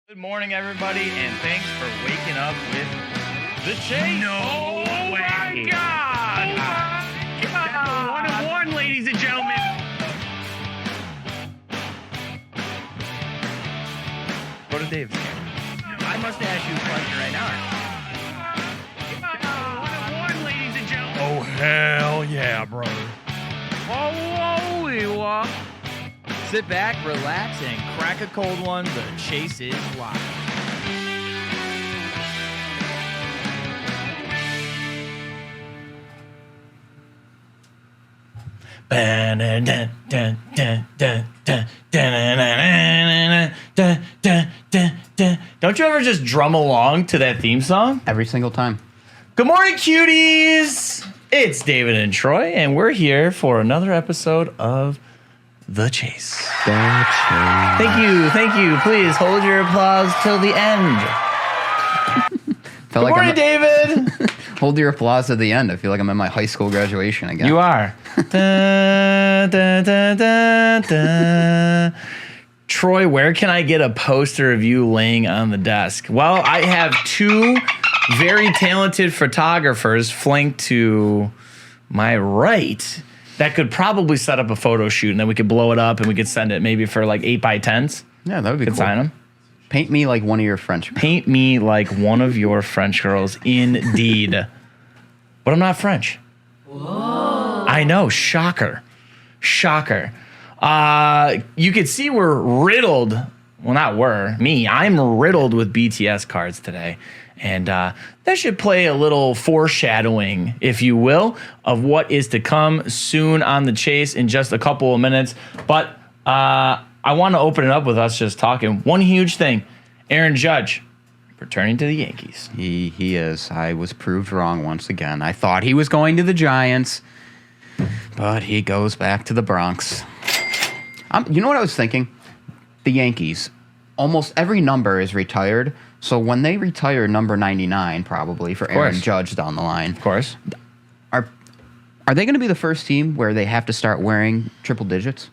Good morning, everybody, and thanks for waking up with The Chase. No way. My God. Oh my God. That's a 1-1, ladies and gentlemen. Go to Dave's camera. I must ask you a question right now. 1-1, ladies and gentlemen. Oh, hell yeah, brother. Whoa. Sit back, relax, and crack a cold one. The Chase is live. Don't you ever just drum along to that theme song? Every single time. Good morning, cuties! It's David and Troy, and we're here for another episode of The Chase. Thank you. Please hold your applause till the end. Good morning, David. Hold your applause at the end. I feel like I'm at my high school graduation again. You are. Da, da, da, da, da. Troy, where can I get a poster of you laying on the desk? Well, I have two very talented photographers flanked to my right that could probably set up a photo shoot, and then we could blow it up and we could send it maybe for like 8x10s. Yeah, that would be cool. Sign them. Paint me like one of your French. Paint me like one of your French girls, indeed. But I'm not French. Whoa. I know, shocker. You can see we're riddled. Well, not me. I'm riddled with BTS cards today. And that should play a little foreshadowing, if you will, of what is to come soon on The Chase in just a couple of minutes. But I want to open it up with us just talking. One huge thing, Aaron Judge returning to the Yankees. He is. I was proved wrong once again. I thought he was going to the Giants, but he goes back to the Bronx. You know what I was thinking? The Yankees. Almost every number is retired. So when they retire number 99, probably, for Aaron Judge down the line. Of course. Are they going to be the first team where they have to start wearing triple digits?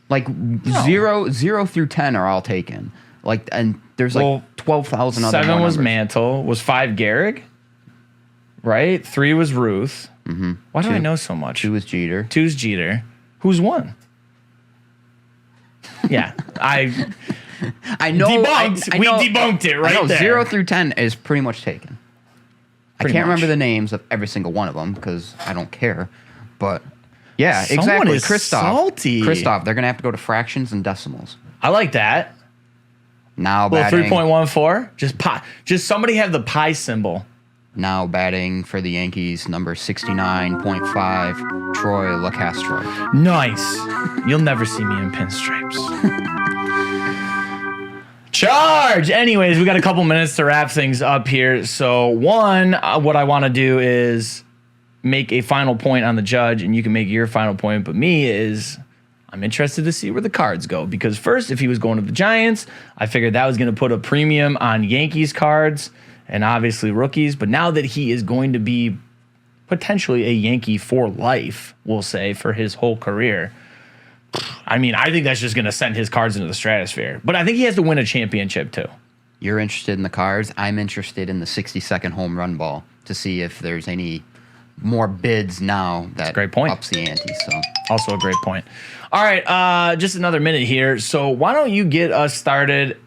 Like no. 0 through 10 are all taken. Like, and there's like 12,000 other 7 was numbers. Mantle. Was 5 Gehrig? Right? 3 was Ruth. Mm-hmm. Why do I know so much? 2 was Jeter. 2's Jeter. Who's 1? Yeah, I know. Debunked. We debunked it right there. 0 through 10 is pretty much taken. I can't remember the names of every single one of them because I don't care. But yeah, Someone exactly. is salty. Christoph, they're gonna have to go to fractions and decimals. I like that. Now well, batting 3.14. Just somebody have the pi symbol. Now batting for the Yankees, number 69.5, Troy Licastro. Nice. You'll never see me in pinstripes. Charge! Anyways, we got a couple minutes to wrap things up here. So one, what I want to do is make a final point on the Judge, and you can make your final point. But I'm interested to see where the cards go. Because first, if he was going to the Giants, I figured that was going to put a premium on Yankees cards and obviously rookies. But now that he is going to be potentially a Yankee for life, we'll say, for his whole career, I mean, I think that's just going to send his cards into the stratosphere. But I think he has to win a championship, too. You're interested in the cards. I'm interested in the 60-second home run ball to see if there's any more bids now that great point. Ups the ante. So also a great point. All right, just another minute here. So why don't you get us started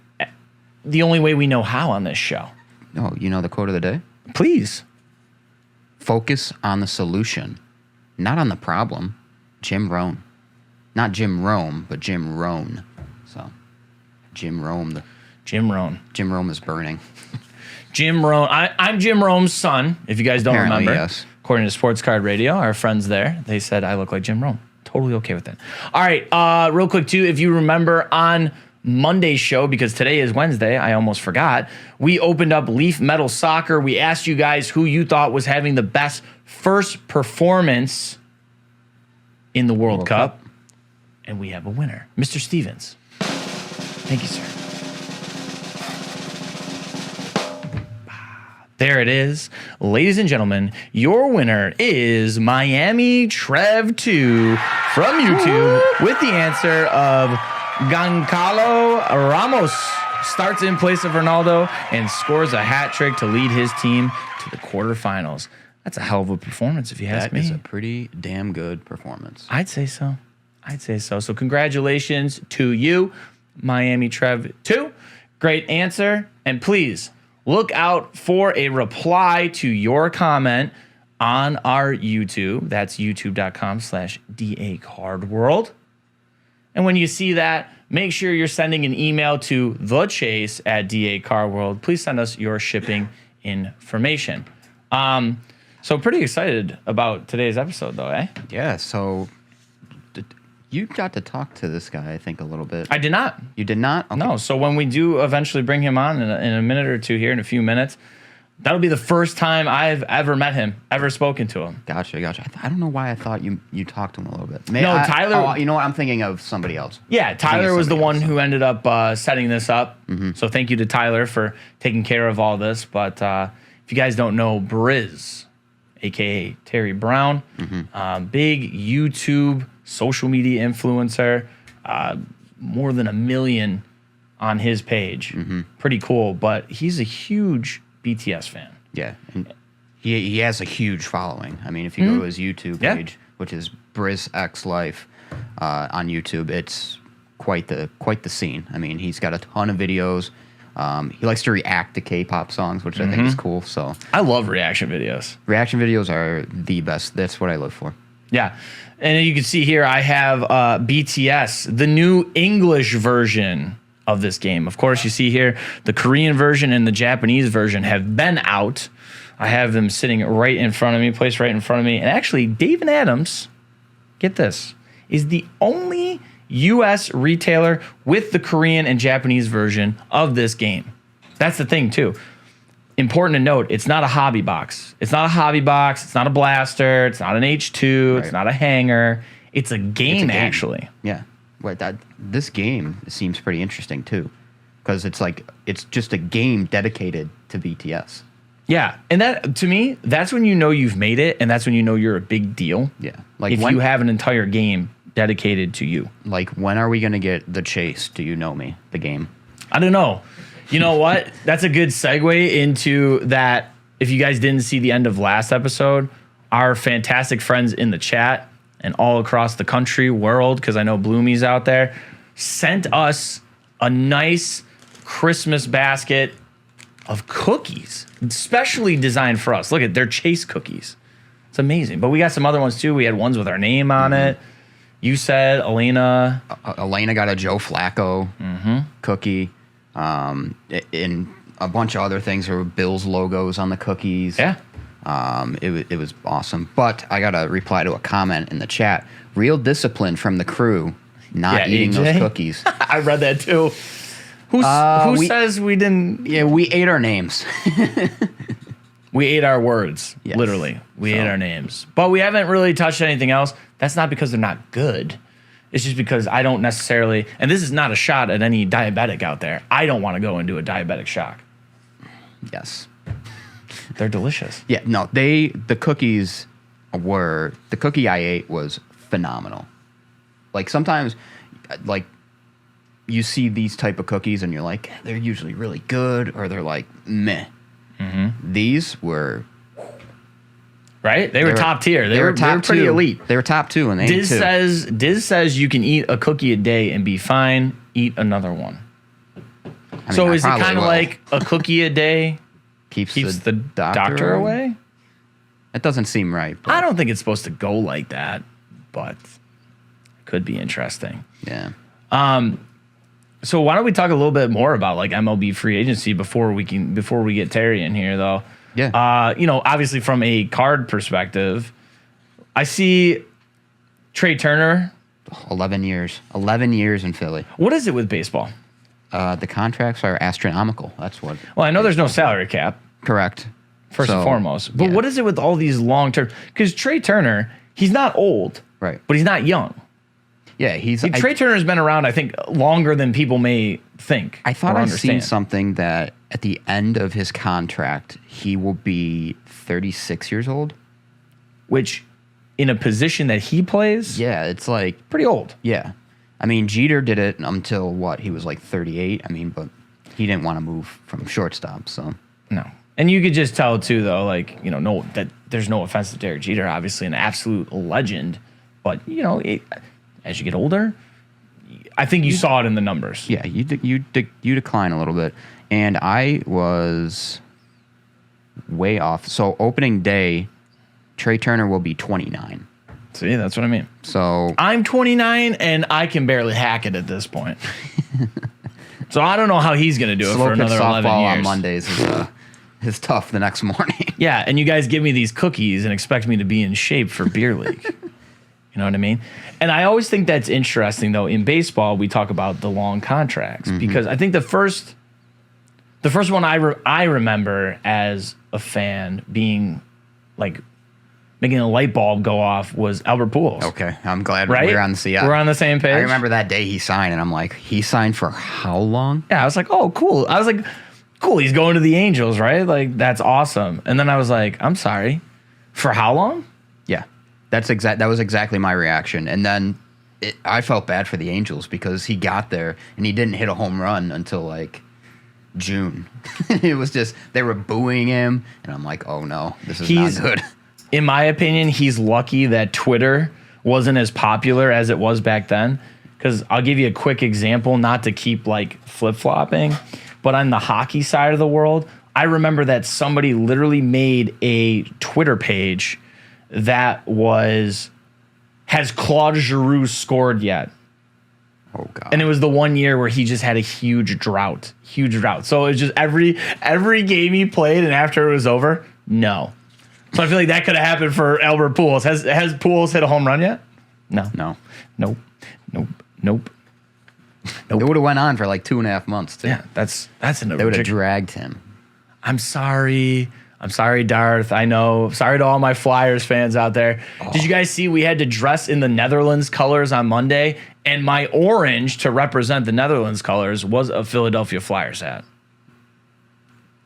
the only way we know how on this show? Oh, you know the quote of the day? Please. Focus on the solution, not on the problem. Jim Rohn. Not Jim Rome, but Jim Rohn. So, Jim Rome. Jim Rohn. Jim Rome is burning. Jim Rohn. I'm Jim Rome's son, if you guys don't remember. Yes. According to Sports Card Radio, our friends there, they said I look like Jim Rome. Totally okay with that. All right, real quick, too, if you remember on Monday's show, because today is Wednesday, I almost forgot, we opened up Leaf Metal Soccer. We asked you guys who you thought was having the best first performance in the World Cup. And we have a winner, Mr. Stevens. Thank you, sir. There it is. Ladies and gentlemen, your winner is Miami Trev 2 from YouTube with the answer of Goncalo Ramos. starts in place of Ronaldo and scores a hat trick to lead his team to the quarterfinals. That's a hell of a performance, if you ask me. That is a pretty damn good performance. I'd say so. So congratulations to you, Miami Trev 2. Great answer. And please look out for a reply to your comment on our YouTube. That's youtube.com/DACardWorld. And when you see that, make sure you're sending an email to thechase@DACardWorld. Please send us your shipping information. So pretty excited about today's episode, though, eh? Yeah, so you got to talk to this guy, I think, a little bit. I did not. You did not? Okay. No. So when we do eventually bring him on in a minute or two here, in a few minutes, that'll be the first time I've ever met him, ever spoken to him. Gotcha. I don't know why I thought you talked to him a little bit. Tyler. You know what? I'm thinking of somebody else. Yeah, Tyler was the one else. who ended up setting this up. So thank you to Tyler for taking care of all this. But if you guys don't know Briz, a.k.a. Terry Brown, big YouTube social media influencer, more than 1 million on his page. Pretty cool, but he's a huge BTS fan. Yeah, and he has a huge following. I mean, if you go to his YouTube page, which is BrizX Life on YouTube, it's quite the scene. I mean, he's got a ton of videos. He likes to react to K-pop songs, which I think is cool. So I love reaction videos. Reaction videos are the best. That's what I live for. Yeah. And you can see here I have BTS, the new English version of this game. Of course, you see here the Korean version and the Japanese version have been out. I have them sitting right in front of me, placed right in front of me. And actually, Dave & Adams, get this, is the only U.S. retailer with the Korean and Japanese version of this game. That's the thing, too. Important to note, it's not a hobby box. It's not a blaster. It's not an H2. Right. It's not a hanger. It's a game, actually. Yeah. This game seems pretty interesting, too. Because it's just a game dedicated to BTS. Yeah. And that, to me, that's when you know you've made it, and that's when you know you're a big deal. Yeah. If you have an entire game dedicated to you. Like, when are we going to get The Chase, Do You Know Me, the game? I don't know. You know what? That's a good segue into that. If you guys didn't see the end of last episode, our fantastic friends in the chat and all across the country, world, because I know Bloomy's out there, sent us a nice Christmas basket of cookies, specially designed for us. Look at their Chase cookies. It's amazing. But we got some other ones too. We had ones with our name on it. You said Elena got a Joe Flacco cookie. And a bunch of other things. There were Bill's logos on the cookies. Yeah. It was awesome. But I got a reply to a comment in the chat. Real discipline from the crew, not eating AJ? those cookies. I read that too. Who says we didn't? Yeah, we ate our names. We ate our words, Yes. literally. We ate our names. But we haven't really touched anything else. That's not because they're not good. It's just because I don't necessarily, and this is not a shot at any diabetic out there. I don't want to go into a diabetic shock. Yes. They're delicious. Yeah, no, the cookie I ate was phenomenal. Like sometimes, like you see these type of cookies and you're like, they're usually really good or they're like meh. These were right. They were top tier. They were pretty elite. They were top two, and they ate two. Diz says you can eat a cookie a day and be fine. Eat another one. So is it kind of like a cookie a day keeps the doctor away? That doesn't seem right. I don't think it's supposed to go like that, but it could be interesting. Yeah. So why don't we talk a little bit more about like MLB free agency before we get Terry in here though? Yeah. Obviously from a card perspective, I see Trey Turner. 11 years. 11 years in Philly. What is it with baseball? The contracts are astronomical. That's what. Well, I know there's no salary cap. Correct. First and foremost. But what is it with all these long term? Because Trey Turner, he's not old. Right. But he's not young. Yeah, Trey Turner's been around, I think, longer than people may think. I thought I I'd seen something that at the end of his contract, he will be 36 years old. Which, in a position that he plays, yeah, it's like pretty old. Yeah, I mean Jeter did it until what? He was like 38. I mean, but he didn't want to move from shortstop. So No. And you could just tell too, though, like, you know, no, that there's no offense to Derek Jeter, obviously an absolute legend, but you know, as you get older, I think you saw it in the numbers. yeah, you decline a little bit, and I was way off. So opening day, Trey Turner will be 29. See, that's what I mean. So I'm 29 and I can barely hack it at this point. So I don't know how he's going to do it slow for pitch another 11 softball years. on Mondays is tough the next morning. Yeah, and you guys give me these cookies and expect me to be in shape for beer league. You know what I mean? And I always think that's interesting, though. In baseball, we talk about the long contracts because I think the first one I remember as a fan being like making a light bulb go off was Albert Pujols. Okay, I'm glad Right? we're on the We're on the same page. I remember that day he signed, and I'm like, he signed for how long? Yeah, I was like, oh, cool. I was like, cool. He's going to the Angels, right? Like, that's awesome. And then I was like, I'm sorry, for how long? Yeah, that was exactly my reaction. And then I felt bad for the Angels because he got there and he didn't hit a home run until like June. It was just they were booing him, and I'm like, oh no, this is not good. In my opinion, he's lucky that Twitter wasn't as popular as it was back then. Because I'll give you a quick example, not to keep like flip-flopping, but on the hockey side of the world, I remember that somebody literally made a Twitter page that has Claude Giroux scored yet? Oh god! And it was the 1 year where he just had a huge drought. So it was just every game he played, and after it was over, no. So I feel like that could have happened for Albert Pujols. Has Pujols hit a home run yet? No. Nope. It would have went on for like 2.5 months too. Yeah, that's an They would have dragged him. I'm sorry, Darth. I know. Sorry to all my Flyers fans out there. Did you guys see we had to dress in the Netherlands colors on Monday? And my orange to represent the Netherlands colors was a Philadelphia Flyers hat.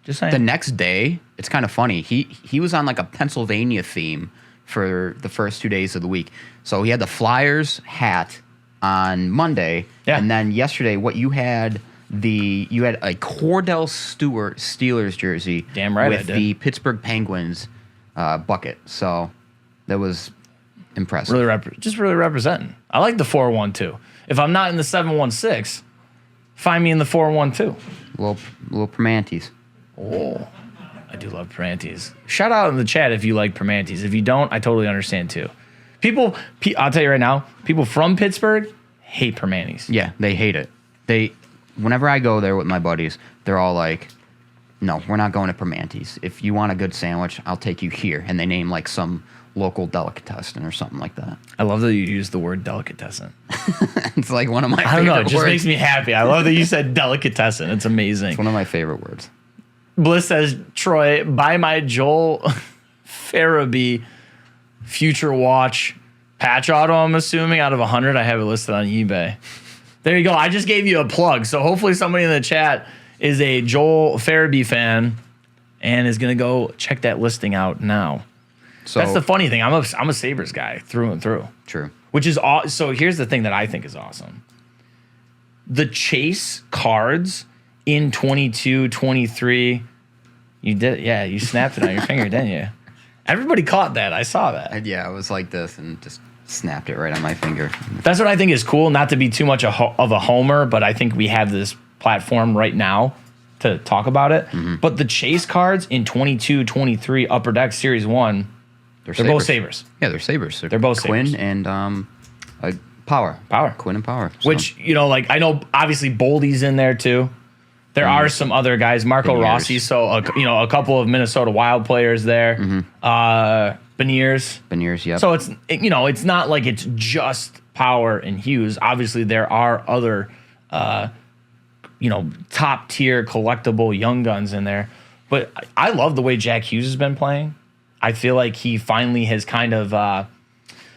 Just saying. The next day, it's kind of funny. He was on like a Pennsylvania theme for the first 2 days of the week. So he had the Flyers hat on Monday, and then yesterday, what you had a Cordell Stewart Steelers jersey, damn right, with the Pittsburgh Penguins bucket. So that was impressive. Really representing. I like the 412. If I'm not in the 716, find me in the 412. Little Primantes. Oh, I do love Primantes. Shout out in the chat if you like Primantes. If you don't, I totally understand too. I'll tell you right now, people from Pittsburgh hate Primantes. Yeah, they hate it. Whenever I go there with my buddies, they're all like, no, we're not going to Primantes. If you want a good sandwich, I'll take you here. And they name like some local delicatessen or something like that. I love that you use the word delicatessen. It's like one of my favorite words. I don't know, it just makes me happy. I love that you said delicatessen. It's amazing. It's one of my favorite words. Bliss says, Troy, buy my Joel Farabee Future Watch patch auto, I'm assuming. Out of 100, I have it listed on eBay. There you go. I just gave you a plug. So hopefully somebody in the chat is a Joel Farabee fan and is going to go check that listing out now. So that's the funny thing. I'm a Sabres guy through and through. True. Which is so here's the thing that I think is awesome. The chase cards in 22, 23, you did, yeah, you snapped it on your finger, didn't you? Everybody caught that. I saw that. Yeah, I was like this and just snapped it right on my finger. That's what I think is cool. Not to be too much of a homer, but I think we have this platform right now to talk about it. Mm-hmm. But the chase cards in 22, 23, Upper Deck Series 1, they're both Sabres. Yeah, they're Sabres. They're both Quinn Sabres. And Power. Quinn and Power. So. Which, like, I know obviously Boldy's in there too. There are some other guys, Marco Rossi, so a couple of Minnesota Wild players there. Mm-hmm. Beniers, yep. So it's not like it's just Power and Hughes. Obviously, there are other top tier collectible young guns in there. But I love the way Jack Hughes has been playing. I feel like he finally has kind of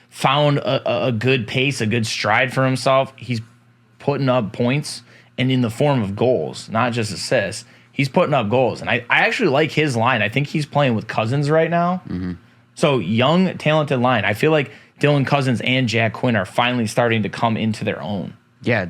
found a good pace, a good stride for himself. He's putting up points. And in the form of goals, not just assists. He's putting up goals. And I actually like his line. I think he's playing with Cousins right now. Mm-hmm. So young, talented line. I feel like Dylan Cousins and Jack Quinn are finally starting to come into their own. Yeah,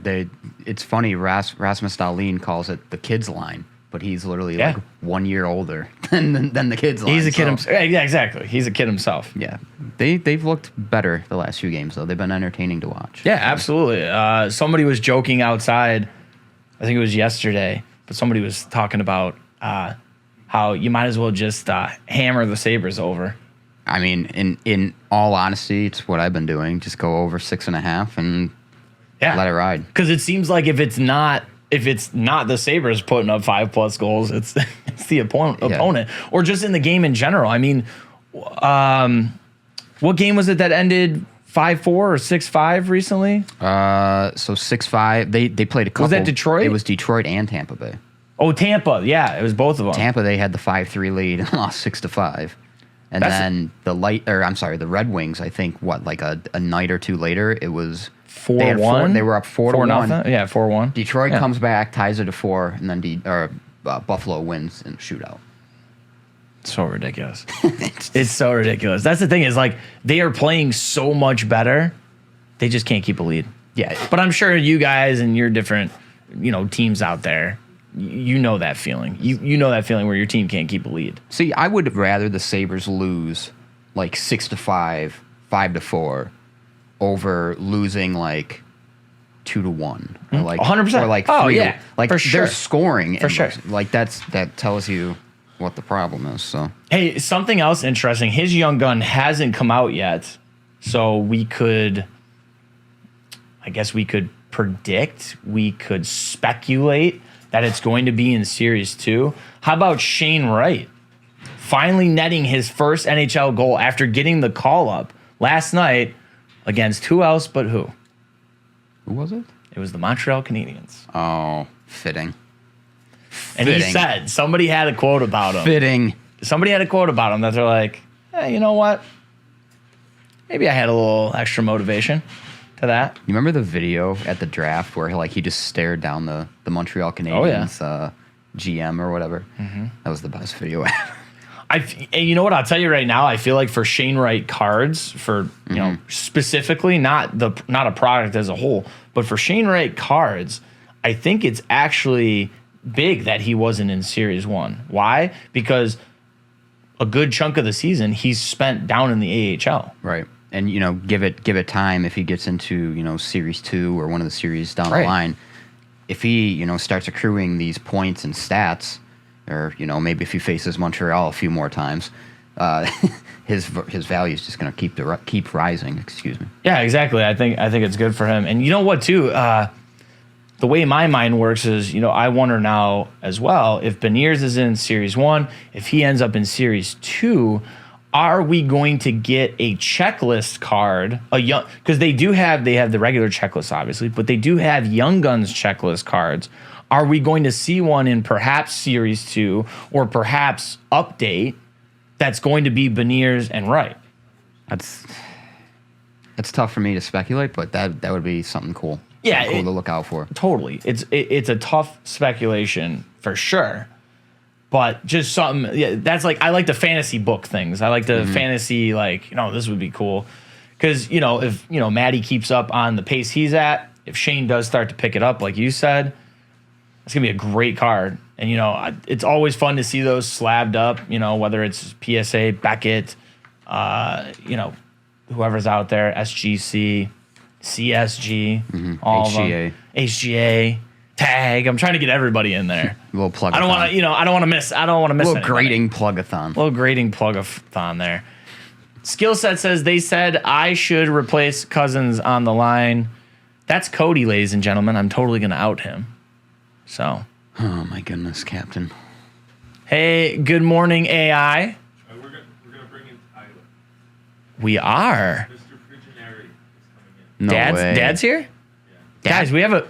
it's funny. Rasmus Dahlin calls it the kids line, but he's literally like 1 year older than the kids line. He's a kid himself. Yeah, exactly. He's a kid himself. Yeah, they've looked better the last few games though. They've been entertaining to watch. Yeah, absolutely. Somebody was joking outside. I think it was yesterday, but somebody was talking about how you might as well just hammer the Sabres over. I mean, in all honesty, it's what I've been doing. Just go over 6.5 and let it ride. Because it seems like if it's not the Sabres putting up 5+ goals, it's the opponent, or just in the game in general. I mean, what game was it that ended 5-4 or 6-5 recently? So 6-5. They played a couple. Was that Detroit? It was Detroit and Tampa Bay. Oh, Tampa. Yeah, it was both of them. Tampa, they had the 5-3 lead and lost 6-5. And then the Red Wings, I think, like a night or two later, it was 4-1. They were up 4-1. Yeah, 4-1. Detroit comes back, ties it to 4, and then Buffalo wins in a shootout. So ridiculous. It's so ridiculous. That's the thing is, like, they are playing so much better. They just can't keep a lead. Yeah. But I'm sure you guys and your different, teams out there, you know that feeling. You know that feeling where your team can't keep a lead. See, I would rather the Sabres lose like 6-5, 5-4 over losing like 2-1 or like 100%. or like 3. Like for sure. They're scoring for sure. Like that tells you what the problem is. So hey, something else interesting. His young gun hasn't come out yet, so we could predict, we could speculate that it's going to be in Series 2. How about Shane Wright finally netting his first NHL goal after getting the call up last night against who else but who? Who was it? It was the Montreal Canadiens. Oh, fitting. And he said, somebody had a quote about him. Fitting. Somebody had a quote about him that they're like, hey, you know what? Maybe I had a little extra motivation to that. You remember the video at the draft where he just stared down the Montreal Canadiens GM or whatever? Mm-hmm. That was the best video ever. You know what? I'll tell you right now. I feel like for Shane Wright cards, for specifically, not a product as a whole, but for Shane Wright cards, I think it's actually big that he wasn't in Series 1. Why? Because a good chunk of the season he's spent down in the AHL. Right. And give it time if he gets into Series 2 or one of the series down the line. If he starts accruing these points and stats, or maybe if he faces Montreal a few more times, his value is just going to keep rising. Excuse me. Yeah, exactly. I think it's good for him. And you know what too? The way my mind works is, I wonder now as well if Beniers is in Series 1, if he ends up in Series 2. Are we going to get a checklist card? Because they have the regular checklist, obviously, but they do have Young Guns checklist cards. Are we going to see one in perhaps Series 2 or perhaps Update that's going to be Beniers and Wright? That's tough for me to speculate, but that would be something cool. Yeah, something cool to look out for. Totally, it's a tough speculation for sure. But just something, that's like, I like the fantasy book things. I like the fantasy, this would be cool. Because, if, Maddie keeps up on the pace he's at, if Shane does start to pick it up, like you said, it's going to be a great card. And, it's always fun to see those slabbed up, whether it's PSA, Beckett, whoever's out there, SGC, CSG, all of them. HGA. Tag. I'm trying to get everybody in there. A little plug. I don't want to. I don't want to miss. A little grading plug-a-thon. A little grading plug-a-thon there. Skill set says they said I should replace Cousins on the line. That's Cody, ladies and gentlemen. I'm totally going to out him. So. Oh my goodness, Captain. Hey, good morning, AI. We're gonna bring in Tyler. We are. Mr. Prigionieri is coming in. No way. Dad's here. Yeah. Guys, we have a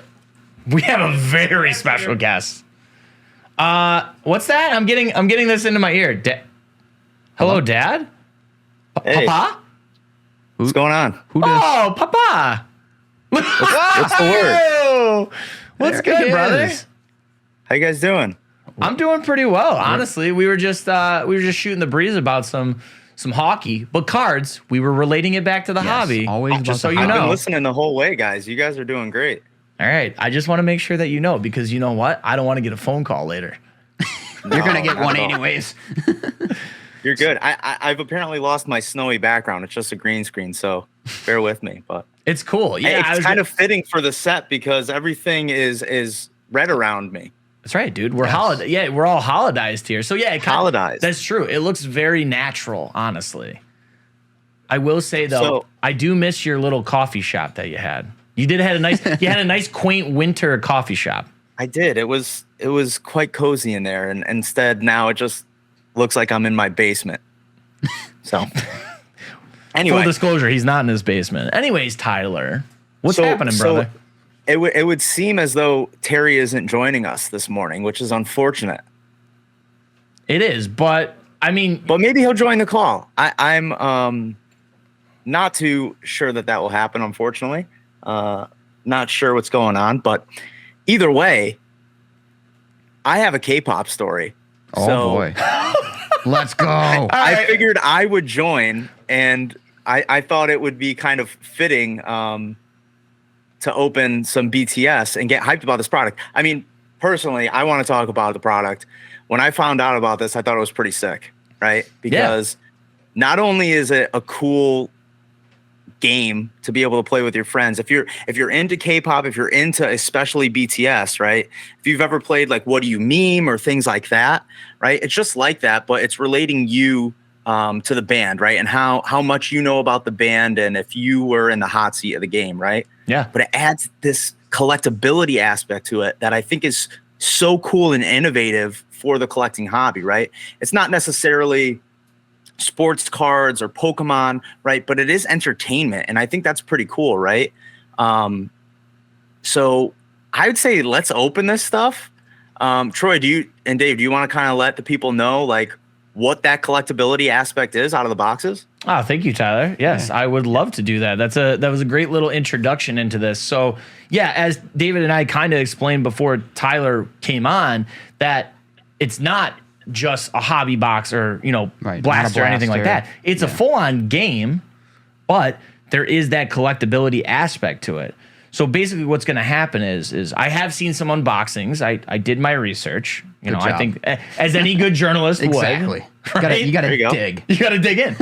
very special guest. What's that? I'm getting this into my ear. Hello, Dad? Hey. Papa? What's going on? Who does? Oh, Papa. What's the word? Oh, what's There good, he brother? is. How you guys doing? I'm doing pretty well, honestly. We were just shooting the breeze about some hockey, but cards. We were relating it back to the hobby. always just about so the you I've been know. listening the whole way, guys. You guys are doing great. All right. I just want to make sure that you know, because you know what? I don't want to get a phone call later. You're gonna get not one at all. anyways. You're good. I've apparently lost my snowy background. It's just a green screen, so bear with me. But It's cool. Yeah, it's kind of fitting for the set because everything is red around me. That's right, dude. We're holiday. Yeah, we're all holidized here. So yeah, Holidized. That's true. It looks very natural, honestly. I will say though, So- I do miss your little coffee shop that you had. You did had a nice, you had a nice quaint winter coffee shop. I did. It was quite cozy in there, and instead now it just looks like I'm in my basement. So anyway, Full disclosure, he's not in his basement. Anyways, Tyler, what's happening, brother? It would seem as though Terry isn't joining us this morning, which is unfortunate. It is, but I mean, But maybe he'll join the call. I'm not too sure that will happen, unfortunately. Not sure what's going on, but either way, I have a K-pop story. Oh So boy. Let's go. I figured I would join, and I thought it would be kind of fitting to open some BTS and get hyped about this product. I mean, personally, I want to talk about the product. When I found out about this, I thought it was pretty sick, right? Because not only is it a cool game to be able to play with your friends, if you're into K-pop, if you're into especially BTS, right? If you've ever played like What Do You Meme or things like that, right? It's just like that, but it's relating you to the band, right? And how much you know about the band, and if you were in the hot seat of the game, right? yeah, But it adds this collectability aspect to it that I think is so cool and innovative for the collecting hobby, right? It's not necessarily sports cards or Pokemon, right? But it is entertainment, and I think that's pretty cool, right? So I would say let's open this stuff. Troy, and Dave, do you want to kind of let the people know like what that collectability aspect is out of the boxes? Oh, thank you, Tyler. Yes, I would love to do that. That was a great little introduction into this. So, yeah, as David and I kind of explained before Tyler came on, that it's not just a hobby box or, Right, blaster or anything like blaster. that. It's a full-on game, but there is that collectability aspect to it. So basically what's going to happen is I have seen some unboxings. I did my research. I job. think as any good journalist Exactly. would. Right? You gotta There you go. dig. You got to dig in.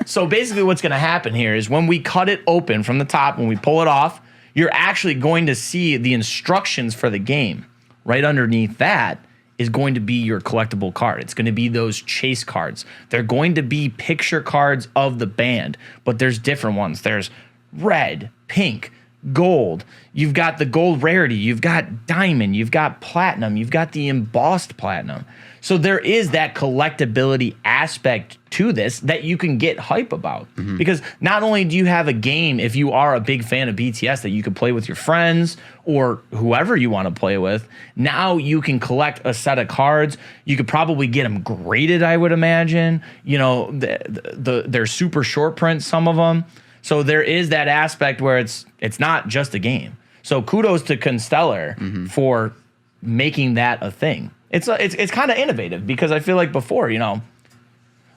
So basically what's going to happen here is when we cut it open from the top, when we pull it off, you're actually going to see the instructions for the game. Right underneath that is going to be your collectible card. It's going to be those chase cards. They're going to be picture cards of the band, but there's different ones. There's red, pink, gold. You've got the gold rarity. You've got diamond. You've got platinum. You've got the embossed platinum. So there is that collectability aspect to this that you can get hype about. Because not only do you have a game, if you are a big fan of BTS, that you could play with your friends or whoever you want to play with, now you can collect a set of cards. You could probably get them graded, I would imagine. They're super short print, some of them. So there is that aspect where it's not just a game. So kudos to Constellar for making that a thing. It's kind of innovative because I feel like before,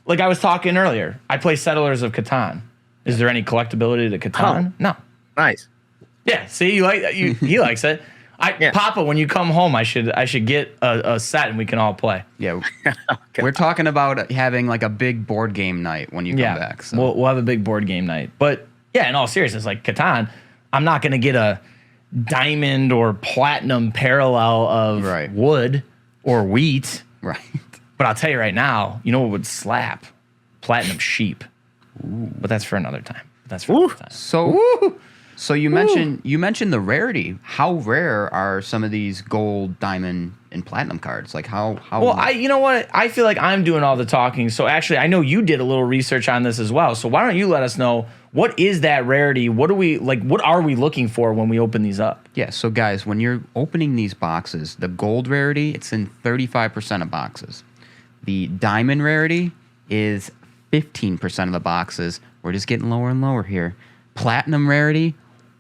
like I was talking earlier, I play Settlers of Catan. Is there any collectability to Catan? Oh. No. Nice. Yeah. See, you like that? He likes it. Yeah. Papa, when you come home, I should get a set and we can all play. Yeah. We're talking about having like a big board game night when you come back. So. We'll have a big board game night. But yeah, in all seriousness, like Catan, I'm not going to get a diamond or platinum parallel of Right. wood or wheat. Right. But I'll tell you right now, you know what would slap? Platinum sheep. But that's for another time. So you mentioned the rarity. How rare are some of these gold, diamond, and platinum cards? Like how Well, you know what? I feel like I'm doing all the talking. So actually, I know you did a little research on this as well. So why don't you let us know, what is that rarity? What are we looking for when we open these up? Yeah, so guys, when you're opening these boxes, the gold rarity, it's in 35% of boxes. The diamond rarity is 15% of the boxes. We're just getting lower and lower here. Platinum rarity,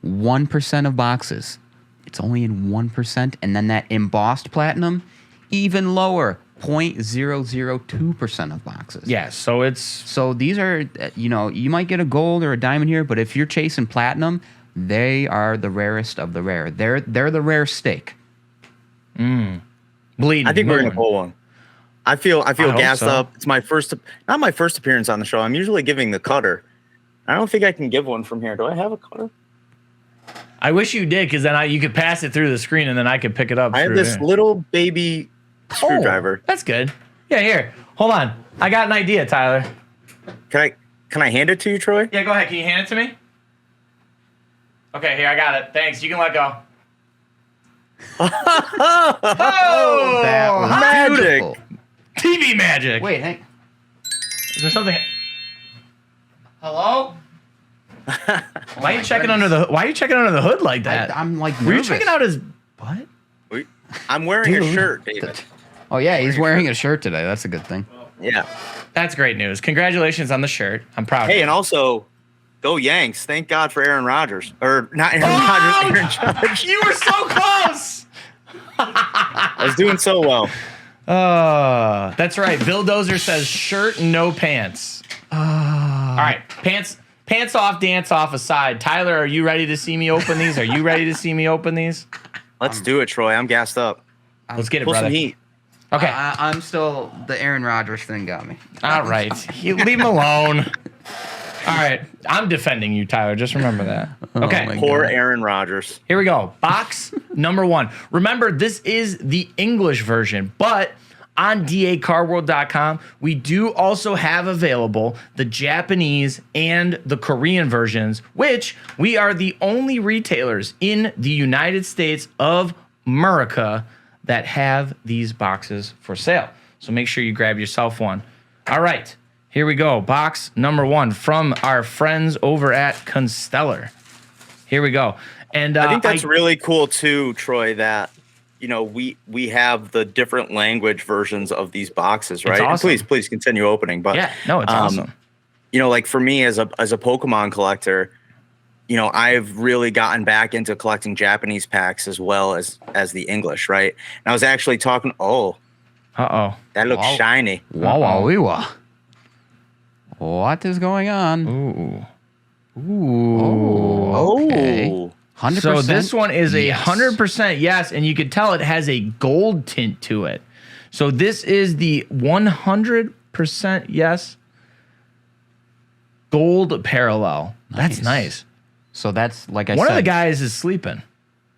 1% of boxes. It's only in 1%. And then that embossed platinum, even lower, 0.002% of boxes. Yeah, so it's So these are, you might get a gold or a diamond here, but if you're chasing platinum, They are the rarest of the rare. They're the rare steak. Bleeding. I think we're gonna moon. pull one. I feel hope gassed so. up. It's my first, not my first appearance on the show. I'm usually giving the cutter. I don't think I can give one from here. Do I have a cutter? I wish you did, because then you could pass it through the screen and then I could pick it up. I have through this here. little baby screwdriver. Oh, that's good. Yeah, here. Hold on. I got an idea, Tyler. Can I hand it to you, Troy? Yeah, go ahead. Can you hand it to me? Okay, here, I got it. Thanks. You can let go. Oh, That was magic. beautiful. TV magic. Wait, hang. Is there something? Hello? Why are you checking under the hood like that? I'm like nervous. Were you checking out his butt? I'm wearing a Dude. shirt, David. Oh yeah, he's wearing a shirt today. That's a good thing. Yeah. That's great news. Congratulations on the shirt. I'm proud. Hey, of and also, go Yanks. Thank God for Aaron Rodgers. Or not Aaron Rodgers, Aaron Judge. you were so close. I was doing so well. That's right. Bill Dozer says shirt, no pants. All right, pants off, dance off aside. Tyler, are you ready to see me open these? Are you ready to see me open these? Let's do it, Troy. I'm gassed up. Let's get it, Pull brother. some heat. Okay. I'm still the Aaron Rodgers thing got me. All right. You leave him alone. All right. I'm defending you, Tyler. Just remember that. Okay. my Poor God. Aaron Rodgers. Here we go. Box number 1. Remember, this is the English version, but on dacarworld.com, we do also have available the Japanese and the Korean versions, which we are the only retailers in the United States of America that have these boxes for sale. So make sure you grab yourself one. All right. Here we go. Box number 1 from our friends over at Constellar. Here we go. And I think that's really cool too, Troy, that we have the different language versions of these boxes, right? awesome. And please continue opening. But yeah, no, it's awesome. Like for me as a Pokemon collector, I've really gotten back into collecting Japanese packs as well as the English, right? And I was actually talking. Oh, Uh-oh. that looks Wow. shiny. Wow. What is going on? Ooh. Oh, okay. Oh, 100%. So this one is yes. 100% yes, and you can tell it has a gold tint to it. So this is the 100% yes gold parallel. That's nice. So that's like I One said. of the guys is sleeping.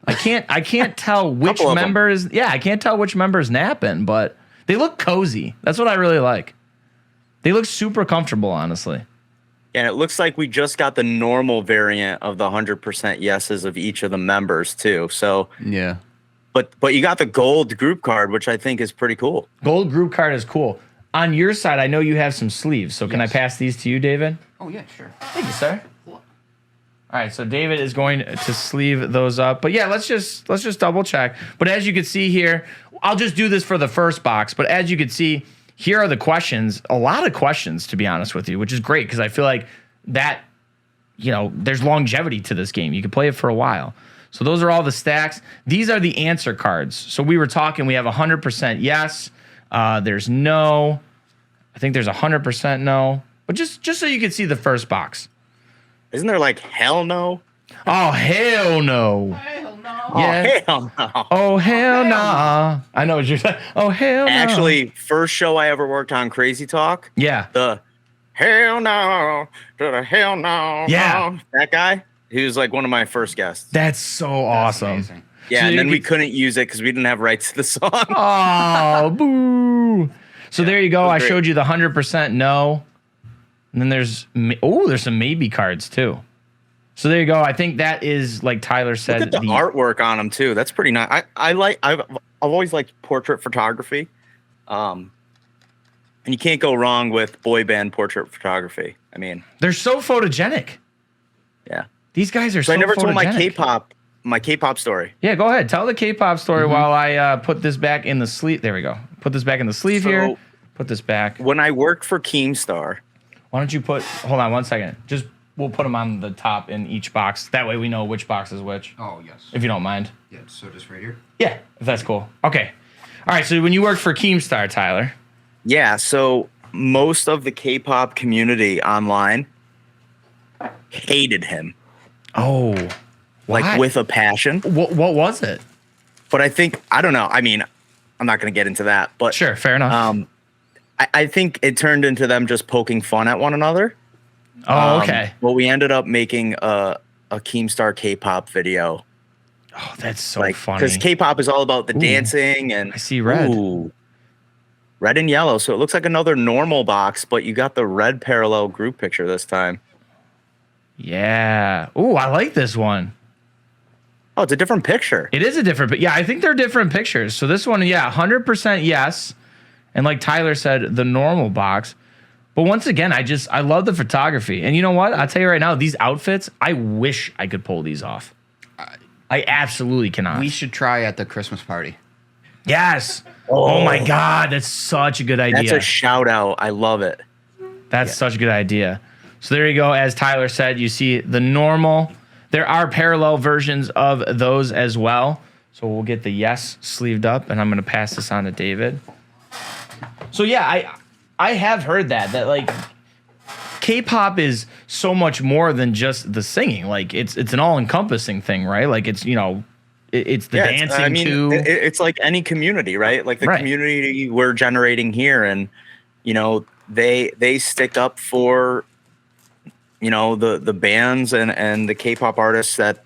I can't tell which Couple of them. member is. Yeah, I can't tell which member is napping, but they look cozy. That's what I really like. They look super comfortable, honestly. and it looks like we just got the normal variant of the 100% yeses of each of the members too. So, Yeah. but you got the gold group card, which I think is pretty cool. Gold group card is cool. On your side, I know you have some sleeves. So can I pass these to you, David? Oh yeah, sure. Thank you, sir. All right, so David is going to sleeve those up. But yeah, let's just double check. But as you can see here, I'll just do this for the first box. But as you can see, here are the questions. A lot of questions, to be honest with you, which is great because I feel like that, there's longevity to this game. You can play it for a while. So those are all the stacks. These are the answer cards. So we were talking, we have 100% yes. There's no. I think there's 100% no. But just so you can see the first box. Isn't there like hell no? Oh, hell no. Yeah. Oh, hell no. Oh, hell nah. I know what you're saying. Oh, hell no. Actually, first show I ever worked on, Crazy Talk, Yeah. the hell no to the hell no. Yeah. no. That guy, he was like one of my first guests. That's so awesome. amazing. Yeah, So and you then we could- couldn't use it because we didn't have rights to the song. Oh, boo. So there you go. I great. showed you the 100% no. And then there's some maybe cards too. So there you go. I think that is, like Tyler said, Look at the artwork on them too. That's pretty nice. I've always liked portrait photography. And you can't go wrong with boy band portrait photography. I mean, they're so photogenic. yeah. These guys are So so I never told photogenic. my K-pop story. Yeah, go ahead. Tell the K-pop story while I put this back in the sleeve. There we go. Put this back in the sleeve So- here. Put this back. When I worked for Keemstar, Why don't you hold on one second. We'll put them on the top in each box. That way we know which box is which, Oh yes. if you don't mind. Yeah. So just right here. Yeah, if that's cool. Okay. All right, so when you worked for Keemstar, Tyler. yeah, so most of the K-pop community online hated him. Oh, like why? with a passion. What was it? But I don't know. I mean, I'm not going to get into that, but Sure, fair enough. I think it turned into them just poking fun at one another. Okay. Well, we ended up making a Keemstar K-pop video. Oh, that's so funny. Because K-pop is all about the dancing and I see red. Red and yellow. So it looks like another normal box, but you got the red parallel group picture this time. Yeah. Ooh, I like this one. Oh, it's a different picture. It is a different, but yeah, I think they're different pictures. So this one, yeah, 100% yes. And like Tyler said, the normal box. But once again, I love the photography. And you know what? I'll tell you right now, these outfits, I wish I could pull these off. I absolutely cannot. We should try at the Christmas party. Yes. Oh my God. That's such a good idea. That's a shout out. I love it. That's such a good idea. So there you go. As Tyler said, you see the normal. There are parallel versions of those as well. So we'll get the yes sleeved up, and I'm going to pass this on to David. So yeah, I have heard that like K-pop is so much more than just the singing. Like it's an all-encompassing thing, right? Like it's, you know, it's the dancing too. It's like any community, right? Like the community we're generating here, and you know, they stick up for, you know, the bands and the K-pop artists that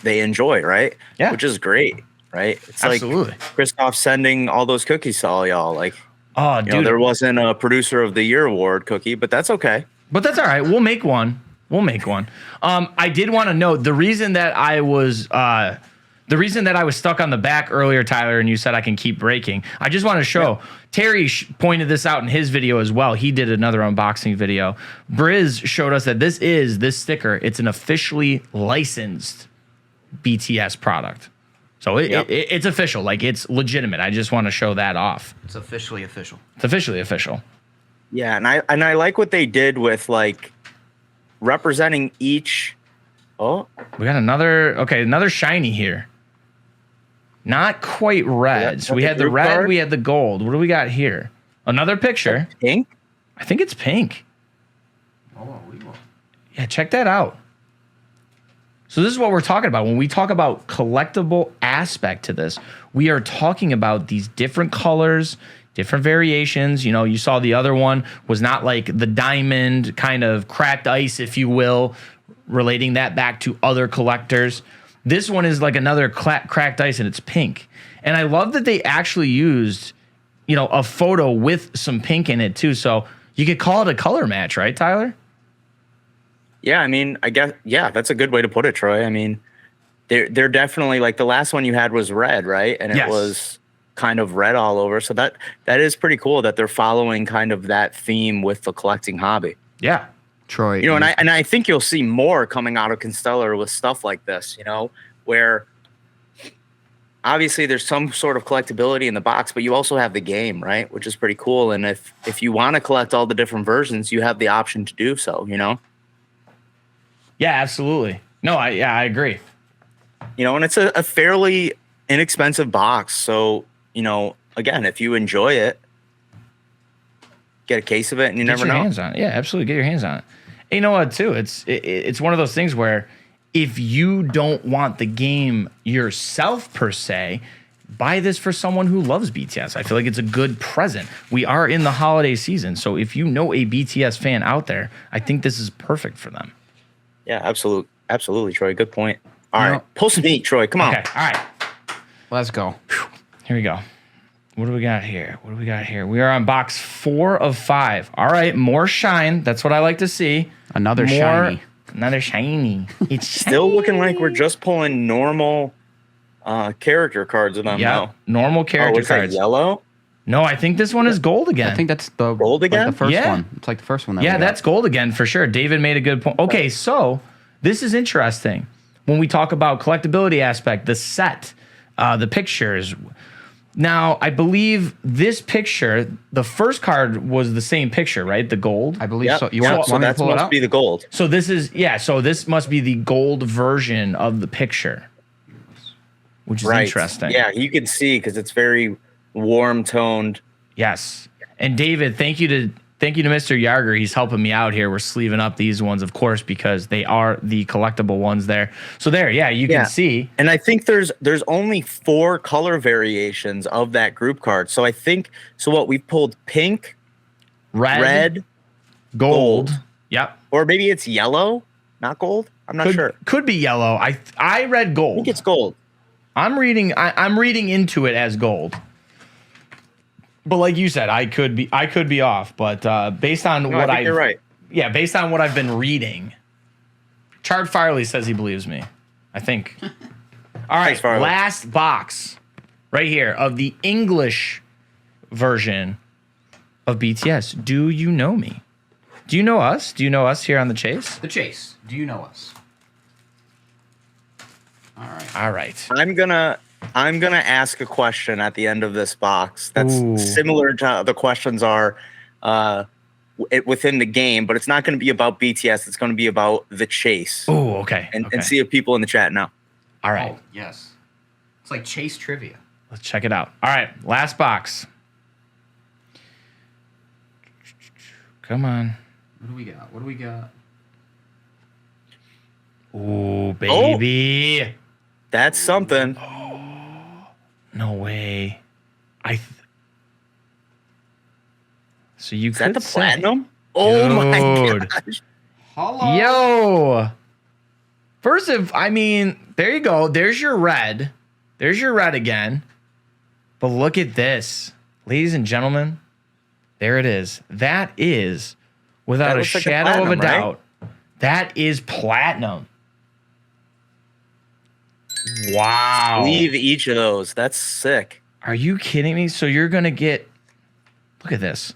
they enjoy, right? Yeah. Which is great, right? It's Absolutely. like Christoph sending all those cookies to all y'all. Like, oh, you dude, know, there wasn't a producer of the year award cookie, but that's okay. but that's all right. We'll make one. I did want to note the reason that I was stuck on the back earlier, Tyler, and you said I can keep breaking. I just want to show Terry pointed this out in his video as well. He did another unboxing video. Briz showed us that this sticker. It's an officially licensed BTS product. So it's official. Like it's legitimate. I just want to show that off. It's officially official. It's officially official. Yeah, and I like what they did with like representing each. Oh, We got another shiny here. Not quite red. So we had the red, card? we had the gold. What do we got here? Another picture. pink. I think it's pink. Oh, we will. Yeah, check that out. So this is what we're talking about. When we talk about collectible aspect to this, we are talking about these different colors, different variations. You know, you saw the other one was not like the diamond kind of cracked ice, if you will, relating that back to other collectors. This one is like another cracked ice, and it's pink. And I love that they actually used, you know, a photo with some pink in it too. So you could call it a color match, right, Tyler? Yeah, I mean, I guess that's a good way to put it, Troy. I mean, they're definitely like the last one you had was red, right? And it was kind of red all over. So that is pretty cool that they're following kind of that theme with the collecting hobby. Yeah. Troy. You know, and I think you'll see more coming out of Constellar with stuff like this, you know, where obviously there's some sort of collectability in the box, but you also have the game, right? Which is pretty cool. And if you want to collect all the different versions, you have the option to do so, you know? Yeah, absolutely. No, I agree. You know, and it's a fairly inexpensive box. So, you know, again, if you enjoy it, get a case of it and you never know. Get your hands on it. Yeah, absolutely. Get your hands on it. And you know what, too? It's one of those things where if you don't want the game yourself per se, buy this for someone who loves BTS. I feel like it's a good present. We are in the holiday season. So if you know a BTS fan out there, I think this is perfect for them. Yeah, absolutely, Troy. Good point. All right, pull some meat, Troy. Come on. Okay, all right. Let's go. Here we go. What do we got here? We are on box 4 of 5. All right, more shine. That's what I like to see. Another shiny. Another shiny. It's Still looking like we're just pulling normal character cards of them. Yeah, normal character what's that, cards. yellow? No, I think this one is gold again. I think that's the Gold again? Like the first Yeah. one. It's like the first one. That yeah, we got. that's gold again for sure. David made a good point. Okay, so this is interesting. When we talk about collectability aspect, the set, the pictures. Now, I believe this picture, the first card was the same picture, right? The gold. I believe Yep. so. You want so me to that pull it must out? be the gold. So this is so this must be the gold version of the picture, which is interesting. Yeah, you can see because it's very warm toned. Yes. And David, thank you to thank you to Mr. Yarger. He's helping me out here. We're sleeving up these ones, of course, because they are the collectible ones there. So there, yeah, you can see. And I think there's only 4 color variations of that group card. So I think what we pulled pink, red, gold. Yep. Or maybe it's yellow, not gold. I'm not sure. Could be yellow. I read gold. I think it's gold. I'm reading into it as gold. But like you said, I could be off. But based on what I think you're right. Yeah, based on what I've been reading, Chard Farley says he believes me. I think. All right, Thanks, last box right here of the English version of BTS. Do you know me? Do you know us? Do you know us here on the Chase? The Chase. Do you know us? All right. I'm gonna ask a question at the end of this box that's similar to the questions are within the game, but it's not going to be about BTS. It's going to be about the Chase. Oh, okay. And see if people in the chat know. All right. Oh, yes. It's like Chase trivia. Let's check it out. All right, last box. Come on. What do we got? Ooh, baby. That's something. No way. So you Is that could the say, platinum? Oh my Dude. gosh. Hello. Yo. First there you go. There's your red. There's your red again. But look at this. Ladies and gentlemen, there it is. That is, without That a looks like a shadow of a platinum, right? doubt, that is platinum. Wow. Leave each of those. That's sick. Are you kidding me? So you're going to get, look at this.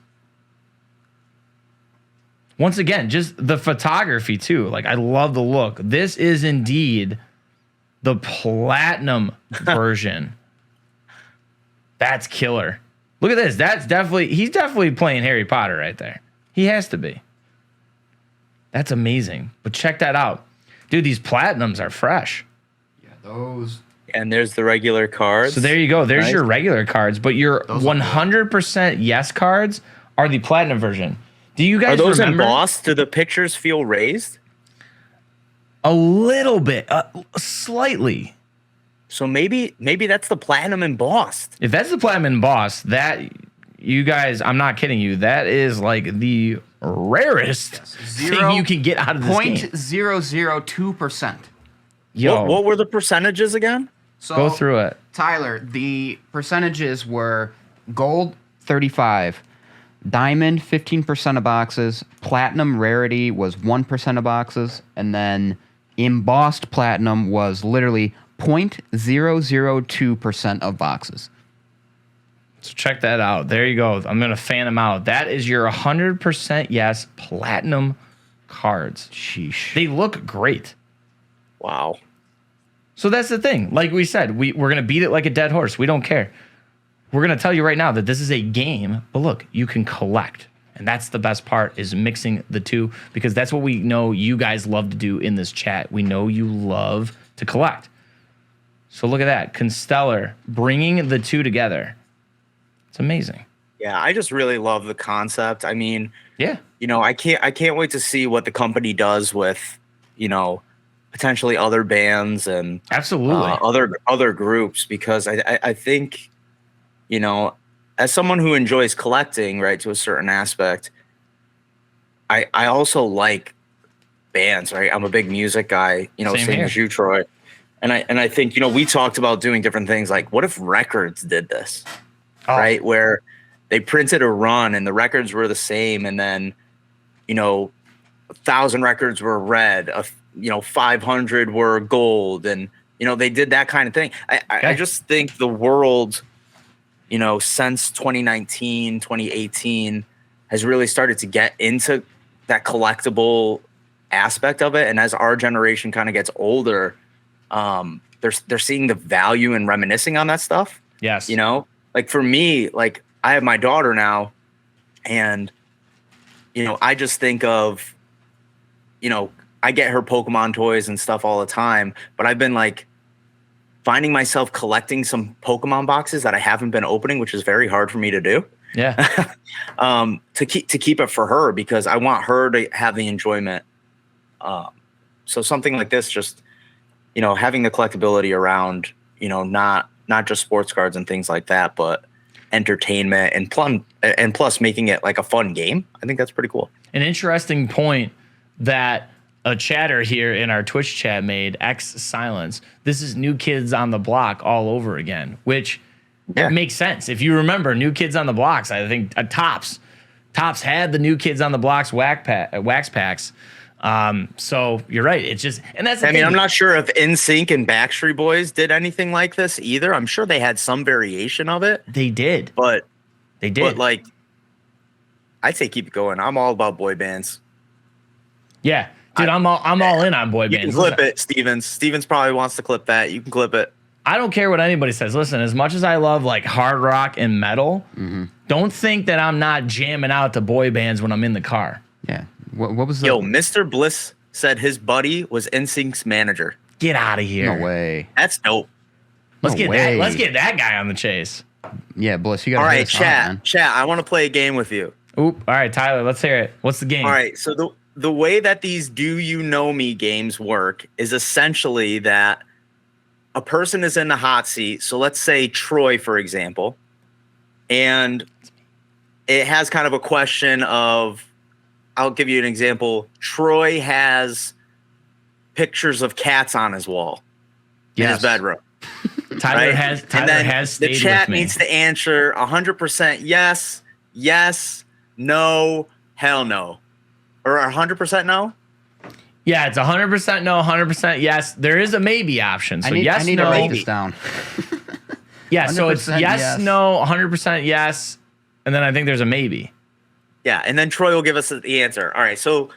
Once again, just the photography too. Like, I love the look. This is indeed the platinum version. That's killer. Look at this. He's definitely playing Harry Potter right there. He has to be. That's amazing. But check that out. Dude, these platinums are fresh. Yeah, those. And there's the regular cards. So there you go. There's Nice. your regular cards, but your 100% yes cards are the platinum version. Do you guys Are those remember? embossed? Do the pictures feel raised? A little bit, slightly. So maybe that's the platinum embossed. If that's the platinum embossed, that you guys, I'm not kidding you. That is like the rarest thing you can get out of this game. 0.002%. Yo, What were the percentages again? So, go through it. Tyler, the percentages were gold 35, diamond 15% of boxes, platinum rarity was 1% of boxes, and then embossed platinum was literally 0.002% of boxes. So check that out. There you go. I'm going to fan them out. That is your 100% yes platinum cards. Sheesh. They look great. Wow. So that's the thing. Like we said, we're going to beat it like a dead horse. We don't care. We're going to tell you right now that this is a game, but look, you can collect. And that's the best part, is mixing the two, because that's what we know you guys love to do in this chat. We know you love to collect. So look at that. Constellar bringing the two together. It's amazing. Yeah, I just really love the concept. I mean, Yeah. I can't wait to see what the company does with, potentially other bands and Absolutely. other groups, because I think, as someone who enjoys collecting, right, to a certain aspect, I also like bands, right? I'm a big music guy, same as you, Troy. And I think, we talked about doing different things, like what if records did this, right? Where they printed a run and the records were the same, and then, 1,000 records were red, 500 were gold, and they did that kind of thing. I just think the world, since 2019, 2018 has really started to get into that collectible aspect of it. And as our generation kind of gets older, they're seeing the value in reminiscing on that stuff. Yes. Like for me, like I have my daughter now, and I just think of, I get her Pokemon toys and stuff all the time, but I've been like finding myself collecting some Pokemon boxes that I haven't been opening, which is very hard for me to do. Yeah. To keep it for her because I want her to have the enjoyment. So something like this, just having the collectability around, not just sports cards and things like that, but entertainment and plus making it like a fun game. I think that's pretty cool. An interesting point that a chatter here in our Twitch chat made, X Silence. This is New Kids on the Block all over again, which makes sense. If you remember New Kids on the Blocks, I think Tops had the New Kids on the Blocks wax packs. So you're right. It's just, and that's the thing. I'm not sure if NSYNC and Backstreet Boys did anything like this either. I'm sure they had some variation of it. They did. But But I'd say keep it going. I'm all about boy bands. Yeah. Dude, I'm all in on boy bands. You can clip it, Stevens. Stevens probably wants to clip that. You can clip it. I don't care what anybody says. Listen, as much as I love like hard rock and metal, don't think that I'm not jamming out to boy bands when I'm in the car. Yeah. What was the... Yo, Mr. Bliss said his buddy was NSYNC's manager. Get out of here. No way. That's dope. Let's get that guy on the chase. Yeah, Bliss, you got to All right, chat, I want to play a game with you. Oop. All right, Tyler, let's hear it. What's the game? All right, so the way that these Do You Know Me games work is essentially that a person is in the hot seat. So let's say Troy, for example, and it has kind of a question of, I'll give you an example. Troy has pictures of cats on his wall in his bedroom. Tyler has stayed the chat with me. needs to answer 100% yes, no, hell no. Or 100% no? Yeah, it's 100% no, 100% yes. There is a maybe option. So I need no. to write this down. Yeah, so it's yes, no, 100% yes, and then I think there's a maybe. Yeah, and then Troy will give us the answer. All right, so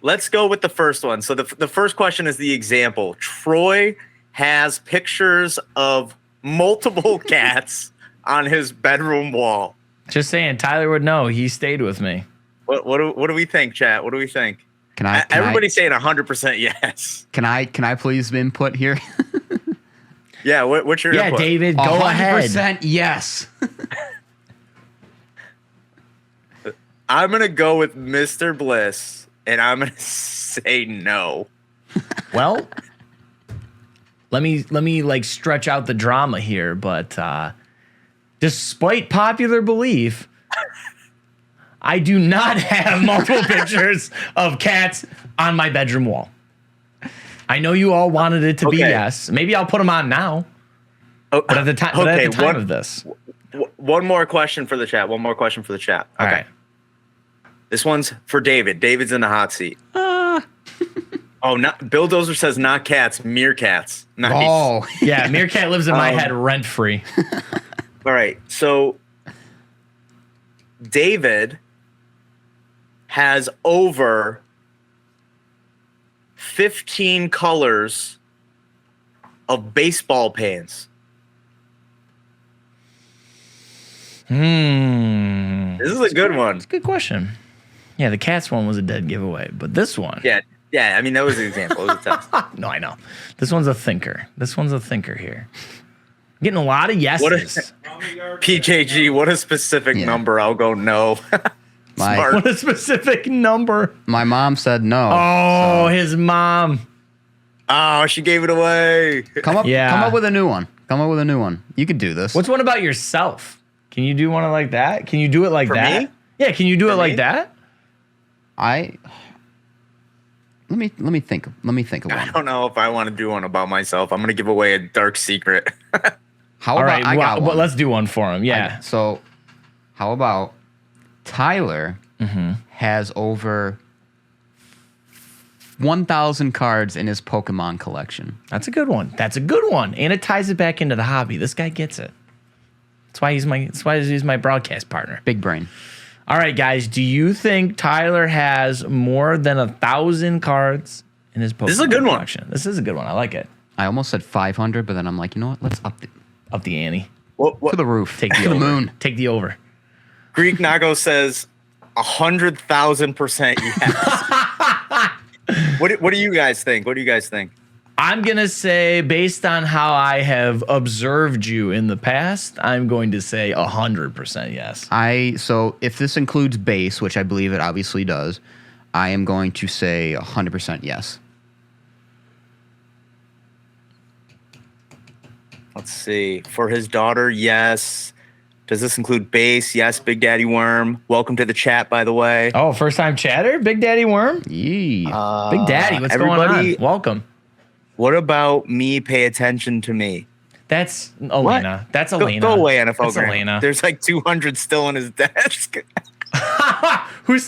let's go with the first one. So the first question is the example. Troy has pictures of multiple cats on his bedroom wall. Just saying, Tyler would know. He stayed with me. What do we think, chat? What do we think? Everybody's saying 100% yes. Can I please input here? Yeah, what's your input? Yeah, David, go ahead. 100% yes. I'm going to go with Mr. Bliss, and I'm going to say no. Well, let me like stretch out the drama here, but despite popular belief, I do not have multiple pictures of cats on my bedroom wall. I know you all wanted it to be yes. Maybe I'll put them on now. But at the time of this. One more question for the chat. All right. This one's for David. David's in the hot seat. Bill Dozer says not cats, meerkats. Nice. Oh, Yeah, meerkat lives in my head rent free. All right. So David has over 15 colors of baseball pants. This is a good one. It's a good question. Yeah, the cats one was a dead giveaway, but this one. Yeah. I mean, that was an example. It was a test. No, I know. This one's a thinker. Here. Getting a lot of yeses. PJG, what a specific number. I'll go no. Smart. What a specific number. my mom said no. Oh, his mom. Oh, she gave it away. Come up with a new one. You could do this. What's one about yourself? Can you do one like that? Can you do it like that? Me? Yeah, can you do it like that? Let me think of one. I don't know if I want to do one about myself. I'm going to give away a dark secret. How All about right, I got one? let's do one for him. Yeah. So, how about Tyler has over 1,000 cards in his Pokemon collection. That's a good one. And it ties it back into the hobby. This guy gets it. That's why he's my broadcast partner. Big brain. All right, guys. Do you think Tyler has more than 1,000 cards in his Pokemon This is a good one. collection? This is a good one. I like it. I almost said 500, but then I'm like, you know what? Let's up the ante. to the roof. Take the to over. the moon. Take the over. Greek Nago says 100,000% yes. What do you guys think? I'm going to say, based on how I have observed you in the past, I'm going to say 100% yes. So if this includes base, which I believe it obviously does, I am going to say 100% yes. Let's see. For his daughter, yes. Does this include base? Yes. Big Daddy Worm. Welcome to the chat, by the way. Oh, first time chatter? Big Daddy Worm? Yee. Big Daddy, what's going everybody- on? Welcome. What about me? Pay attention to me. That's Elena. That's Go, Elena. go away, NFL That's Grant. Elena. There's like 200 still on his desk.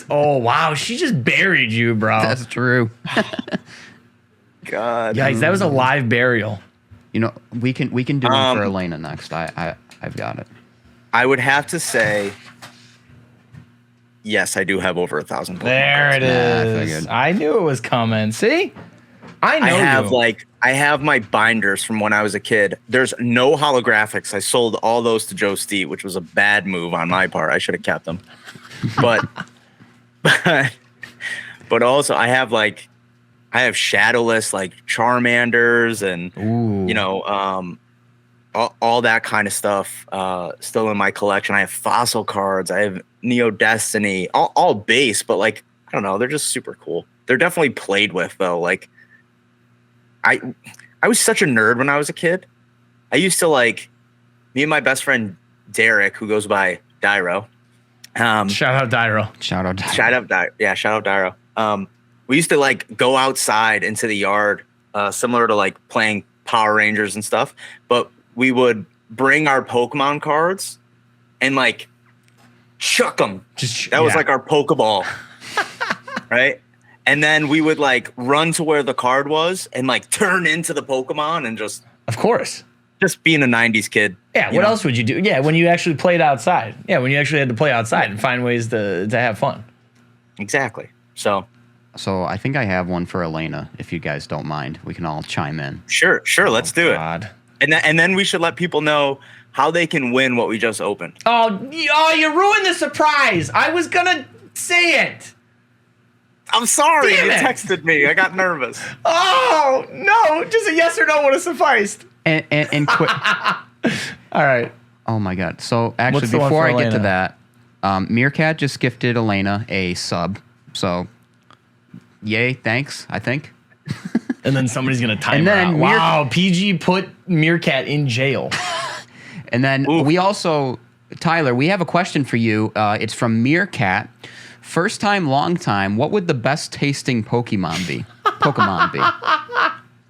Oh, wow. She just buried you, bro. That's true. God. Guys, that was a live burial. You know, we can do one for Elena next. I've got it. I would have to say, yes, I do have over 1,000 Pokemon There cards. it Nah, I is. figured. I knew it was coming. See? I know I have my binders from when I was a kid. There's no holographics. I sold all those to Joe Steet, which was a bad move on my part. I should have kept them. But but also I have shadowless like Charmanders and Ooh. you know all that kind of stuff still in my collection. I have fossil cards. I have Neo Destiny, all base, but like I don't know, they're just super cool. They're definitely played with though. Like I was such a nerd when I was a kid. I used to like me and my best friend Derek, who goes by Dyro. Shout out Dyro. Shout out. Shout out Dyro. We used to like go outside into the yard, similar to like playing Power Rangers and stuff. But we would bring our Pokemon cards and like chuck them. That was like our Pokeball, right? And then we would like run to where the card was and like turn into the Pokemon and just Of course. being a 90s kid. Yeah, you what know? else would you do? Yeah, when you actually played outside. Yeah, when you actually had to play outside and find ways to have fun. Exactly. So I think I have one for Elena. If you guys don't mind, we can all chime in. sure, let's do it. God. And then we should let people know how they can win what we just opened. Oh, you ruined the surprise. I was going to say it. I'm sorry. Damn You it. texted me. I got nervous. Oh, no. Just a yes or no would have sufficed. And quick. All right. Oh my God. So actually, What's the one before for I get to Elena? that, Meerkat just gifted Elena a sub. So, yay, thanks. I think. And then somebody's going to time And her then out. Wow, PG put Meerkat in jail. And then we also, Tyler, we have a question for you. It's from Meerkat. First time, long time. What would the best tasting Pokemon be?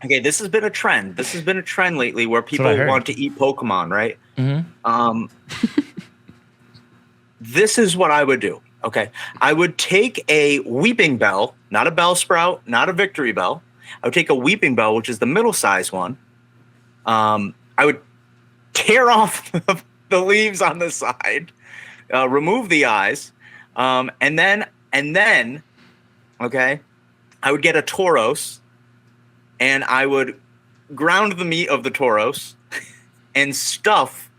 Okay, this has been a trend. This has been a trend lately where people what I heard. want to eat Pokemon, right? This is what I would do. Okay, I would take a Weeping Bell, not a Bellsprout, not a Victory Bell. I would take a Weeping Bell, which is the middle size one. I would tear off the leaves on the side, remove the eyes, and then, okay, I would get a Tauros, and I would ground the meat of the Tauros and stuff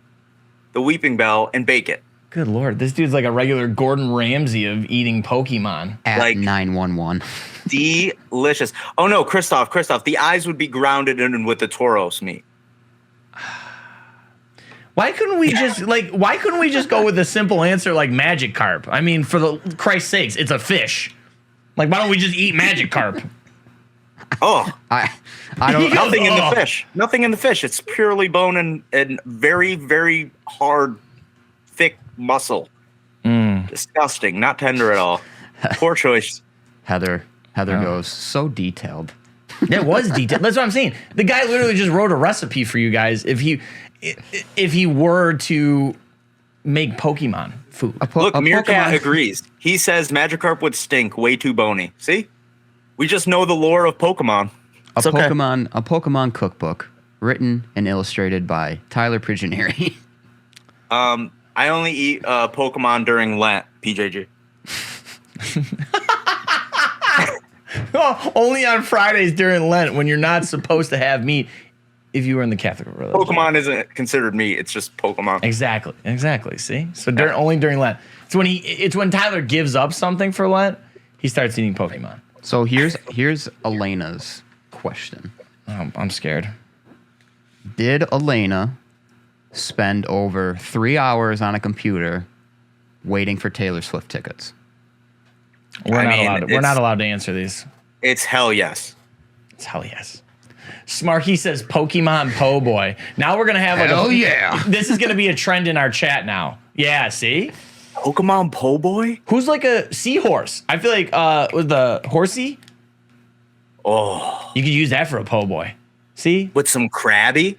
the Weeping Bell and bake it. Good Lord. This dude's like a regular Gordon Ramsay of eating Pokemon. At Like- 911. Delicious. Oh no, Christoph, the eyes would be grounded in with the Tauros meat. Why couldn't we just go with a simple answer like Magikarp? I mean, for the Christ's sakes, it's a fish. Like, why don't we just eat Magikarp? Oh, I don't He goes, nothing in the "Oh." fish. Nothing in the fish. It's purely bone and very, very hard, thick muscle. Disgusting. Not tender at all. Poor choice. Heather goes, so detailed. That was detailed. That's what I'm saying. The guy literally just wrote a recipe for you guys. If he were to make Pokemon food. Look, Meerkat Pokemon- agrees. He says Magikarp would stink, way too bony. See? We just know the lore of Pokemon. A It's okay. Pokemon cookbook written and illustrated by Tyler Prigionieri. I only eat Pokemon during Lent, PJG. Oh, only on Fridays during Lent when you're not supposed to have meat if you were in the Catholic religion. Pokemon isn't considered meat. It's just Pokemon. Exactly. See? So only during Lent. It's when Tyler gives up something for Lent, he starts eating Pokemon. So here's Elena's question. I'm scared. Did Elena spend over 3 hours on a computer waiting for Taylor Swift tickets? We're not it's- allowed to answer these. It's hell yes. It's hell yes. Smarky says Pokemon Po Boy. Now we're gonna have like Hell yeah. This is gonna be a trend in our chat now. Yeah, see? Pokemon Po Boy? Who's like a seahorse? I feel like with the horsey, Oh, you could use that for a po' boy. See? with some Krabby?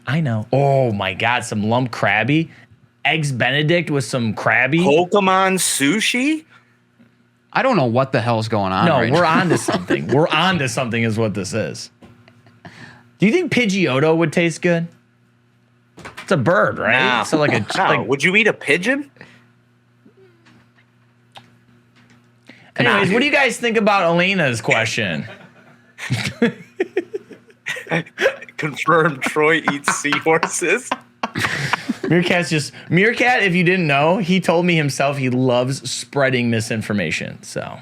I know. Oh my god, some lump crabby. Eggs Benedict with some crabby. Pokemon sushi? I don't know what the hell's going on. No, right we're now. on to something. We're on to something is what this is. Do you think Pidgeotto would taste good? It's a bird, right? No. So like a No. like, Would you eat a pigeon? anyways, what do you guys think about Elena's question? Confirmed Troy eats seahorses. Meerkat, if you didn't know, he told me himself he loves spreading misinformation. So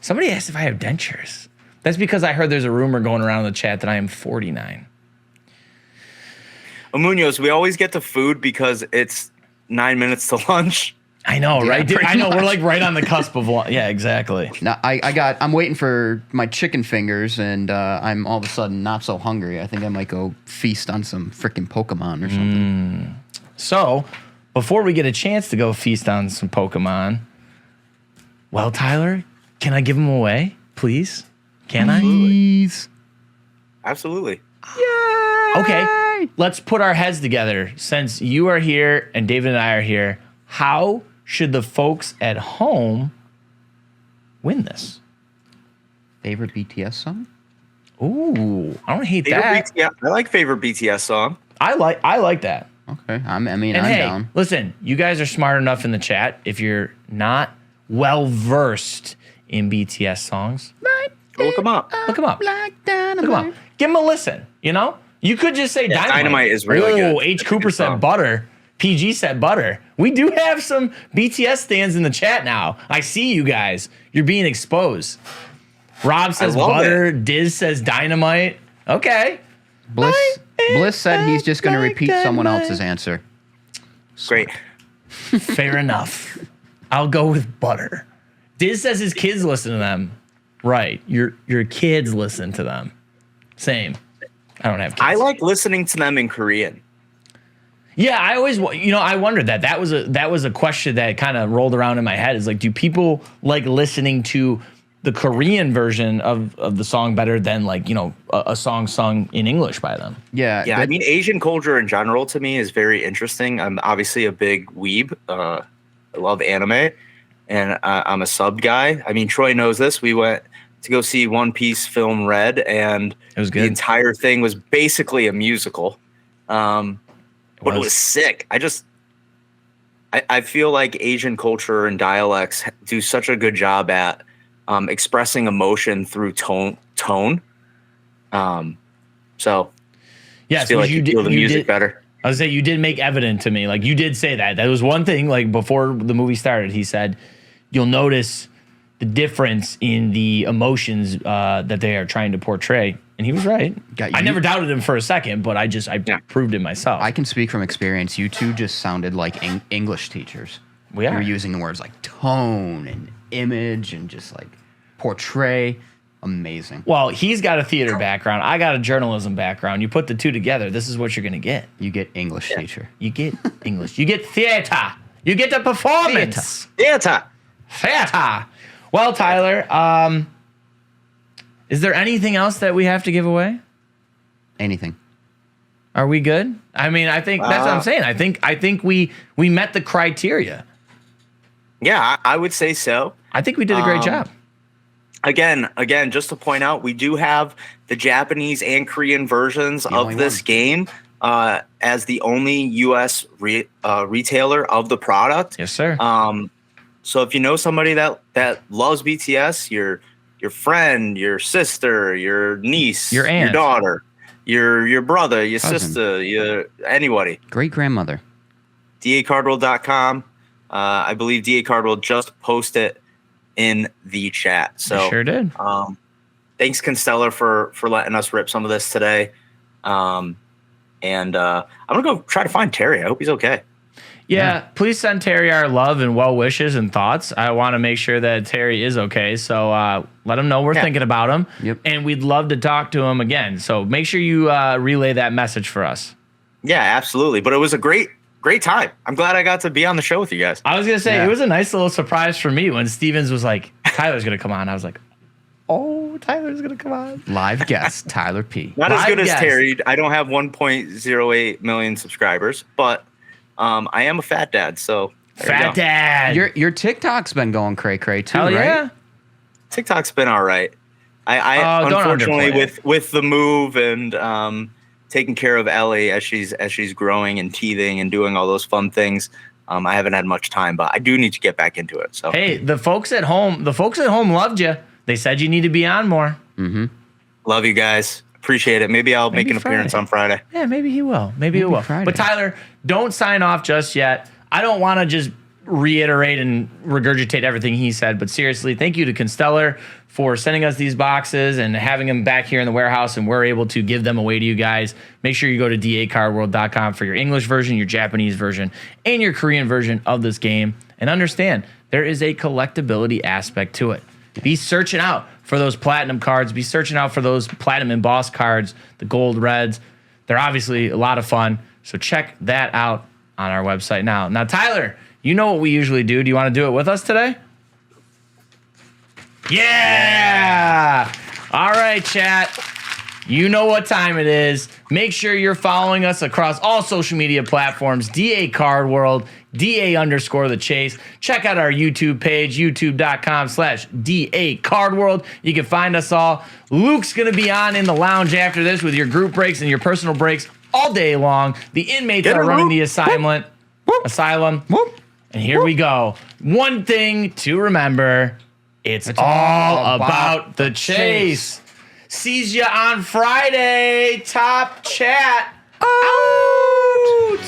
somebody asked if I have dentures. That's because I heard there's a rumor going around in the chat that I am 49. Munoz, we always get to food because it's 9 minutes to lunch. I know, Yeah, right? Dude, pretty I know, we're much. like right on the cusp of one. Yeah, exactly. Now, I'm waiting for my chicken fingers, and I'm all of a sudden not so hungry. I think I might go feast on some freaking Pokemon or something. So, before we get a chance to go feast on some Pokemon, well, Tyler, can I give them away, please? Can I? Please. Absolutely. Okay, let's put our heads together. Since you are here and David and I are here, how should the folks at home win this? Favorite BTS song? Ooh, I don't hate Favorite that. BTS, I like favorite BTS song. I like that. Okay, And I'm hey, down. listen, you guys are smart enough in the chat. If you're not well versed in BTS songs, Go look them up. look them up. Black Look 'em Dynamite. up. Give them a listen. You know, you could just say Dynamite. Dynamite is really good. Oh, H. It's a Cooper good said song. butter. PG said butter. We do have some BTS stands in the chat now. I see you guys. You're being exposed. Rob says love butter. Diz says dynamite. Okay. Bliss said he's just going to repeat someone else's answer. Great. Fair enough. I'll go with butter. Diz says his kids listen to them. Right. Your kids listen to them. Same. I don't have kids. I like listening to them in Korean. Yeah, I always, I wondered that. That was a question that kind of rolled around in my head. Is like, do people like listening to the Korean version of the song better than like, a song sung in English by them? Yeah. Yeah, I mean, Asian culture in general to me is very interesting. I'm obviously a big weeb. I love anime, and I'm a sub guy. I mean, Troy knows this. We went to go see One Piece film Red, and It was the good. entire thing was basically a musical. But it was sick. I feel like Asian culture and dialects do such a good job at expressing emotion through tone. So Yes, I feel like you feel the music better. I was saying you did make evident to me, like you did say that. That was one thing. Like before the movie started, he said, "You'll notice the difference in the emotions that they are trying to portray." And he was right. I never doubted him for a second, but I proved it myself. I can speak from experience. You two just sounded like English teachers. We are. You were using the words like tone and image and just like portray. Amazing. Well, he's got a theater background. I got a journalism background. You put the two together, this is what you're going to get. You get English teacher. You get English. You get theater. You get the performance. Theater. Theater. Well, Tyler, is there anything else that we have to give away? Anything. Are we good? I mean, I think that's what I'm saying. I think we met the criteria. Yeah, I would say so. I think we did a great job. Again, just to point out, we do have the Japanese and Korean versions only of this one. game as the only U.S. retailer of the product. Yes, sir. So if you know somebody that loves BTS, your friend, your sister, your niece, Your aunt. your daughter, your brother, your Cousin. sister, anybody, Great grandmother. dacardworld.com. I believe DA Cardworld just posted in the chat. So I sure did. thanks Constellar for letting us rip some of this today. And I'm gonna go try to find Terry. I hope he's okay. Yeah, please send Terry our love and well wishes and thoughts. I want to make sure that Terry is okay. So let him know we're thinking about him. Yep. And we'd love to talk to him again. So make sure you relay that message for us. Yeah, absolutely. But it was a great time. I'm glad I got to be on the show with you guys. I was going to say, Yeah. it was a nice little surprise for me when Stevens was like, Tyler's going to come on. I was like, oh, Tyler's going to come on. Live guest, Tyler P. Not as Live good as guest. Terry. I don't have 1.08 million subscribers, but I am a fat dad. So there you Fat go. Dad. Your TikTok's been going cray-cray too, Hell right? yeah. TikTok's been all right. I Oh, don't unfortunately underplay with the move and taking care of Ellie as she's growing and teething and doing all those fun things, I haven't had much time, but I do need to get back into it. So Hey, the folks at home loved you. They said you need to be on more. love you guys. Appreciate it. Maybe I'll make Maybe an appearance Friday. on Friday. Yeah, maybe he will. Maybe he will. Friday. But Tyler, don't sign off just yet. I don't want to just reiterate and regurgitate everything he said, but seriously, thank you to Constellar for sending us these boxes and having them back here in the warehouse, and we're able to give them away to you guys. Make sure you go to dacardworld.com for your English version, your Japanese version, and your Korean version of this game. And understand, there is a collectability aspect to it. Be searching out for those platinum cards. Be searching out for those platinum embossed cards, the gold reds. They're obviously a lot of fun. So check that out on our website now. Now, Tyler, you know what we usually do. Do you want to do it with us today? Yeah! All right, chat. You know what time it is. Make sure you're following us across all social media platforms, DA Card World, DA_the Chase. Check out our YouTube page, youtube.com/DA Card World. You can find us all. Luke's going to be on in the lounge after this with your group breaks and your personal breaks all day long. The inmates Get are it, running Luke. the asylum. And here we go. One thing to remember, it's all about the chase. Sees you on Friday. Top chat. Out.